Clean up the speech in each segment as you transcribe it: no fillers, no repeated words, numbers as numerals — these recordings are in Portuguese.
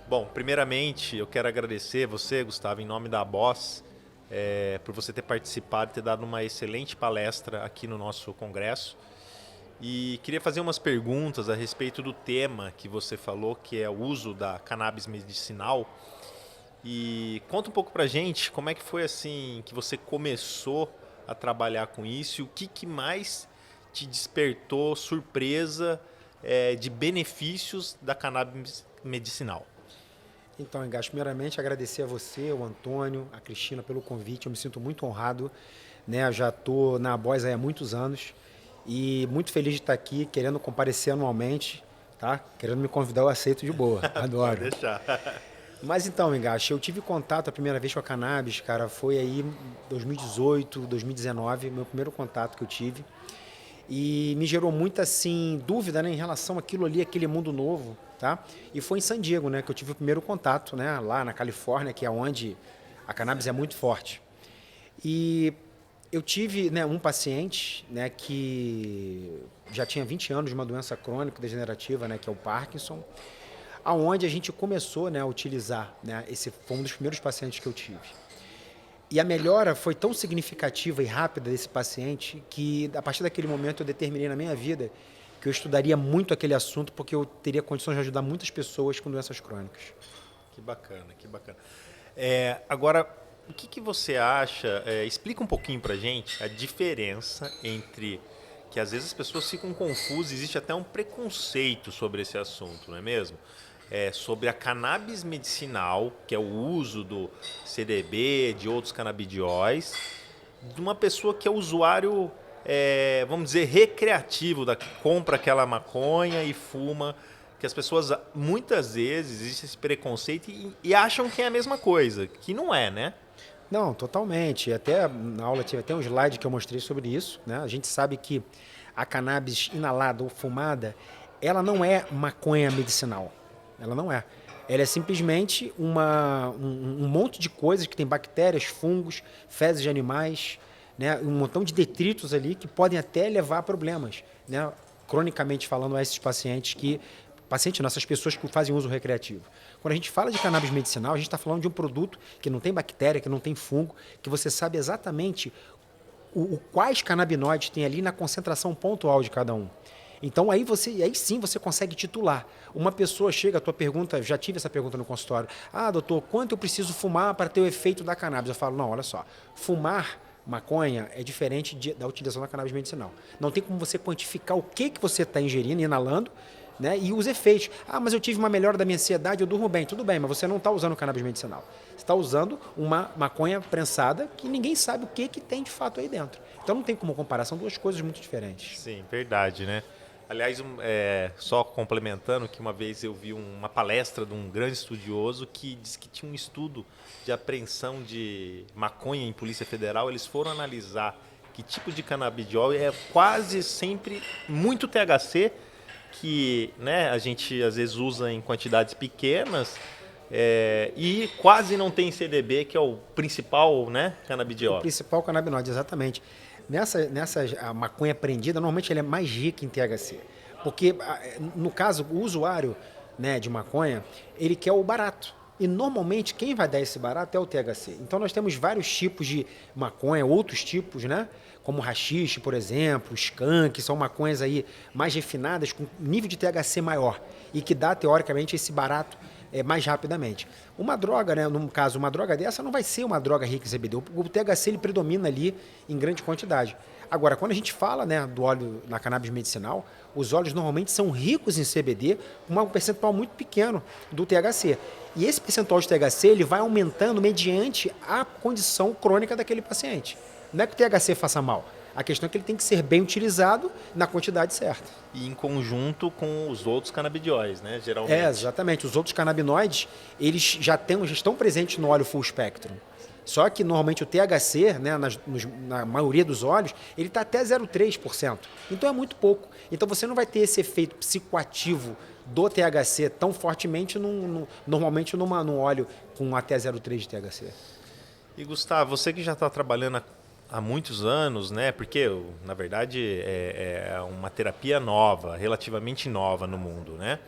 Bom, primeiramente eu quero agradecer você, Gustavo, em nome da Boss, por você ter participado e ter dado uma excelente palestra aqui no nosso congresso. E queria fazer umas perguntas a respeito do tema que você falou, que é o uso da cannabis medicinal. E conta um pouco pra gente como é que foi assim que você começou a trabalhar com isso e o que mais te despertou surpresa de benefícios da cannabis medicinal. Então, Engaixo, primeiramente agradecer a você, o Antônio, a Cristina pelo convite. Eu me sinto muito honrado, né? Eu já estou na Boys há muitos anos e muito feliz de estar aqui, querendo comparecer anualmente, tá? Querendo me convidar, eu aceito de boa. Pode Adoro. deixar. Mas então, Engaixo, eu tive contato a primeira vez com a cannabis, cara, foi aí 2018, 2019, meu primeiro contato que eu tive. E me gerou muita assim dúvida, né, em relação àquilo ali, aquele mundo novo, tá? E foi em San Diego, né, que eu tive o primeiro contato, né, lá na Califórnia, que é onde a cannabis é muito forte. E eu tive, né, um paciente, né, que já tinha 20 anos de uma doença crônica degenerativa, né, que é o Parkinson, aonde a gente começou, né, a utilizar, né, esse foi um dos primeiros pacientes que eu tive. E a melhora foi tão significativa e rápida desse paciente que, a partir daquele momento, eu determinei na minha vida que eu estudaria muito aquele assunto porque eu teria condições de ajudar muitas pessoas com doenças crônicas. Que bacana, que bacana. Agora, o que você acha? Explica um pouquinho pra gente a diferença entre que às vezes as pessoas ficam confusas, existe até um preconceito sobre esse assunto, não é mesmo? Sobre a cannabis medicinal, que é o uso do CDB, de outros canabidióis, de uma pessoa que é usuário, vamos dizer, recreativo, que compra aquela maconha e fuma, que as pessoas, muitas vezes, existe esse preconceito e acham que é a mesma coisa, que não é, né? Não, totalmente. Até na aula tive até um slide que eu mostrei sobre isso, né? A gente sabe que a cannabis inalada ou fumada, ela não é maconha medicinal. Ela não é. Ela é simplesmente um monte de coisas que tem bactérias, fungos, fezes de animais, né? Um montão de detritos ali que podem até levar a problemas, né? Cronicamente falando a esses pacientes nossas pessoas que fazem uso recreativo. Quando a gente fala de cannabis medicinal, a gente está falando de um produto que não tem bactéria, que não tem fungo, que você sabe exatamente quais canabinoides tem ali na concentração pontual de cada um. Então aí sim você consegue titular. Uma pessoa chega, a tua pergunta, já tive essa pergunta no consultório. Ah, doutor, quanto eu preciso fumar para ter o efeito da cannabis? Eu falo, não, olha só, fumar maconha é diferente da utilização da cannabis medicinal. Não tem como você quantificar o que você está ingerindo, inalando, né? E os efeitos. Ah, mas eu tive uma melhora da minha ansiedade, eu durmo bem. Tudo bem, mas você não está usando cannabis medicinal. Você está usando uma maconha prensada que ninguém sabe o que tem de fato aí dentro. Então não tem como comparar, são duas coisas muito diferentes. Sim, verdade, né? Aliás, só complementando que uma vez eu vi uma palestra de um grande estudioso que disse que tinha um estudo de apreensão de maconha em Polícia Federal. Eles foram analisar que tipo de canabidiol é quase sempre muito THC, que né, a gente às vezes usa em quantidades pequenas, e quase não tem CDB, que é o principal, né, O canabidiol. principal canabinoide, exatamente. Nessa a maconha prendida, normalmente ela é mais rica em THC. Porque, no caso, o usuário, né, de maconha, ele quer o barato. E normalmente quem vai dar esse barato é o THC. Então nós temos vários tipos de maconha, outros tipos, né? Como haxixe, por exemplo, skunk, são maconhas aí mais refinadas, com nível de THC maior e que dá, teoricamente, esse barato mais rapidamente. Uma droga, né, no caso, uma droga dessa não vai ser uma droga rica em CBD. O THC ele predomina ali em grande quantidade. Agora, quando a gente fala, né, do óleo na cannabis medicinal, os óleos normalmente são ricos em CBD, com um percentual muito pequeno do THC. E esse percentual de THC ele vai aumentando mediante a condição crônica daquele paciente. Não é que o THC faça mal. A questão é que ele tem que ser bem utilizado na quantidade certa. E em conjunto com os outros canabidióis, né, geralmente. Exatamente. Os outros canabinoides, eles já estão presentes no óleo full spectrum. Só que normalmente o THC, né, na maioria dos óleos, ele está até 0,3%. Então é muito pouco. Então você não vai ter esse efeito psicoativo do THC tão fortemente normalmente num óleo com até 0,3 de THC. E Gustavo, você que já está trabalhando há muitos anos, né? Porque na verdade é uma terapia nova, relativamente nova no mundo, né?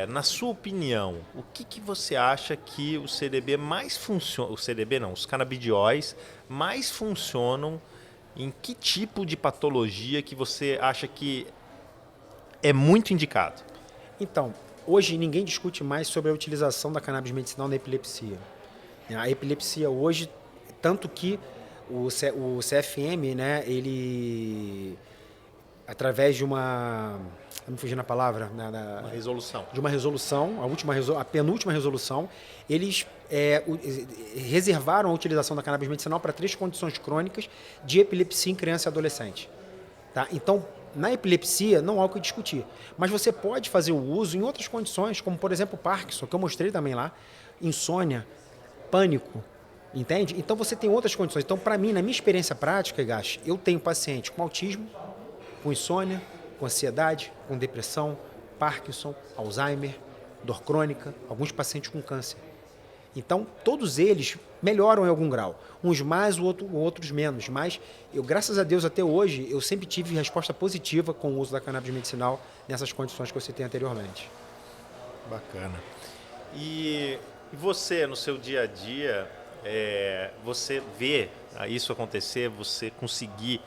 na sua opinião, o que você acha que o CDB mais funciona, o CDB não, os canabidióis mais funcionam em que tipo de patologia que você acha que é muito indicado? Então, hoje ninguém discute mais sobre a utilização da cannabis medicinal na epilepsia. A epilepsia hoje, tanto que o CFM, né, ele, através de uma, não me fugindo a palavra, Uma resolução. de uma resolução, a penúltima resolução, eles reservaram a utilização da cannabis medicinal para 3 condições crônicas de epilepsia em criança e adolescente. Tá? Então, na epilepsia, não há o que discutir. Mas você pode fazer o uso em outras condições, como, por exemplo, Parkinson, que eu mostrei também lá, insônia, pânico, entende? Então, você tem outras condições. Então, para mim, na minha experiência prática, Igash, eu tenho paciente com autismo, com insônia, com ansiedade, com depressão, Parkinson, Alzheimer, dor crônica, alguns pacientes com câncer. Então, todos eles melhoram em algum grau. Uns mais, outros menos. Mas, eu, graças a Deus, até hoje, eu sempre tive resposta positiva com o uso da cannabis medicinal nessas condições que eu citei anteriormente. Bacana. E você, no seu dia a dia, você vê isso acontecer, você conseguir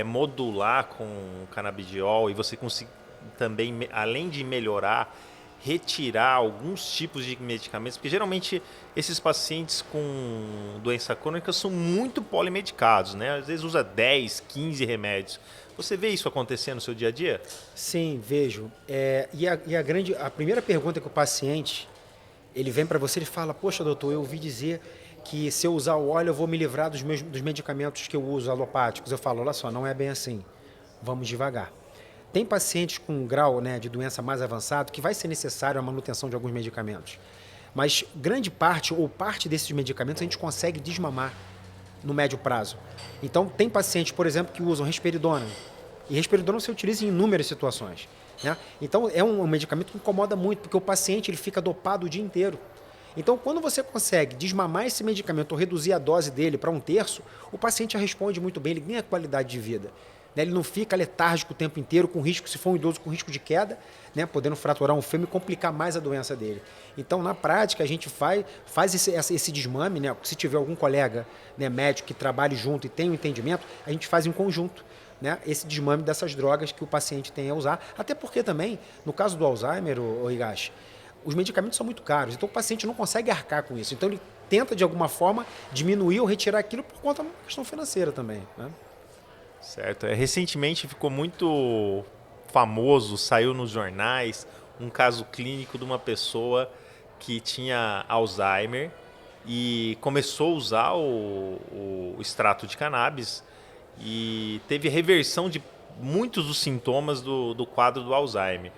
modular com o canabidiol e você conseguir também, além de melhorar, retirar alguns tipos de medicamentos, porque geralmente esses pacientes com doença crônica são muito polimedicados, né? Às vezes usa 10, 15 remédios. Você vê isso acontecer no seu dia a dia? Sim, vejo. A primeira pergunta que o paciente ele vem para você e fala: poxa, doutor, eu ouvi dizer que se eu usar o óleo eu vou me livrar dos medicamentos que eu uso alopáticos. Eu falo: olha só, não é bem assim. Vamos devagar. Tem pacientes com um grau, né, de doença mais avançado que vai ser necessário a manutenção de alguns medicamentos. Mas grande parte ou parte desses medicamentos a gente consegue desmamar no médio prazo. Então, tem pacientes, por exemplo, que usam risperidona. E risperidona se utiliza em inúmeras situações, né? Então, é um medicamento que incomoda muito, porque o paciente ele fica dopado o dia inteiro. Então, quando você consegue desmamar esse medicamento ou reduzir a dose dele para 1/3, o paciente já responde muito bem, ele ganha qualidade de vida. Ele não fica letárgico o tempo inteiro, com risco, se for um idoso, com risco de queda, né, podendo fraturar um fêmur e complicar mais a doença dele. Então, na prática, a gente faz esse desmame, né? Se tiver algum colega, né, médico que trabalhe junto e tenha um entendimento, a gente faz em conjunto, né, esse desmame dessas drogas que o paciente tem a usar. Até porque também, no caso do Alzheimer, o Higashi, os medicamentos são muito caros, então o paciente não consegue arcar com isso. Então, ele tenta, de alguma forma, diminuir ou retirar aquilo por conta de uma questão financeira também, né? Certo. Recentemente ficou muito famoso, saiu nos jornais, um caso clínico de uma pessoa que tinha Alzheimer e começou a usar o extrato de cannabis e teve reversão de muitos dos sintomas do quadro do Alzheimer.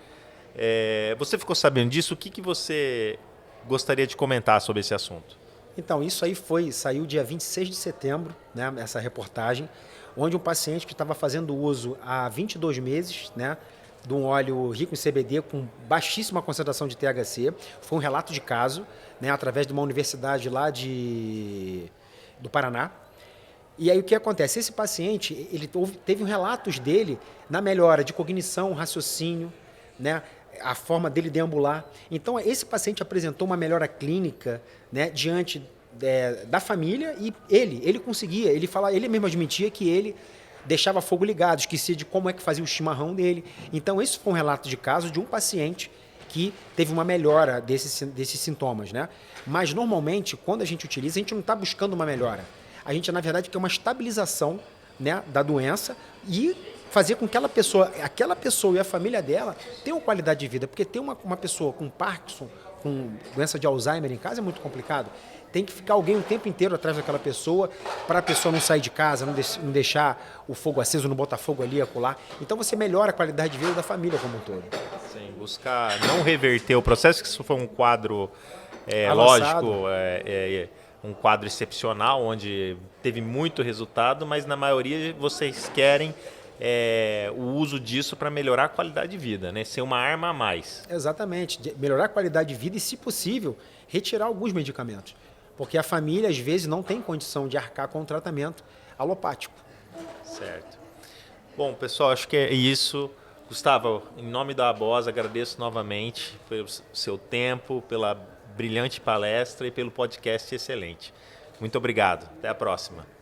Você ficou sabendo disso? O que você gostaria de comentar sobre esse assunto? Então, isso aí saiu dia 26 de setembro, né, essa reportagem, onde um paciente que estava fazendo uso há 22 meses, né, de um óleo rico em CBD com baixíssima concentração de THC, foi um relato de caso, né, através de uma universidade lá do Paraná. E aí o que acontece? Esse paciente, teve relatos dele na melhora de cognição, raciocínio, né, a forma dele deambular. Então, esse paciente apresentou uma melhora clínica, né, diante da família e ele conseguia, ele mesmo admitia que ele deixava fogo ligado, esquecia de como é que fazia o chimarrão dele. Então, esse foi um relato de caso de um paciente que teve uma melhora desses sintomas, né? Mas, normalmente, quando a gente utiliza, a gente não está buscando uma melhora. A gente, na verdade, quer uma estabilização, né, da doença e fazer com que aquela pessoa e a família dela tenham qualidade de vida. Porque ter uma pessoa com Parkinson, com doença de Alzheimer em casa é muito complicado. Tem que ficar alguém o tempo inteiro atrás daquela pessoa para a pessoa não sair de casa, não deixar o fogo aceso, não botar fogo ali, acolá. Então você melhora a qualidade de vida da família como um todo. Sim, buscar não reverter o processo, que isso foi um quadro Avançado. lógico, um quadro excepcional, onde teve muito resultado, mas na maioria vocês querem o uso disso para melhorar a qualidade de vida, né? Ser uma arma a mais. Exatamente, melhorar a qualidade de vida e, se possível, retirar alguns medicamentos. Porque a família, às vezes, não tem condição de arcar com o tratamento alopático. Certo. Bom, pessoal, acho que é isso. Gustavo, em nome da ABOS, agradeço novamente pelo seu tempo, pela brilhante palestra e pelo podcast excelente. Muito obrigado. Até a próxima.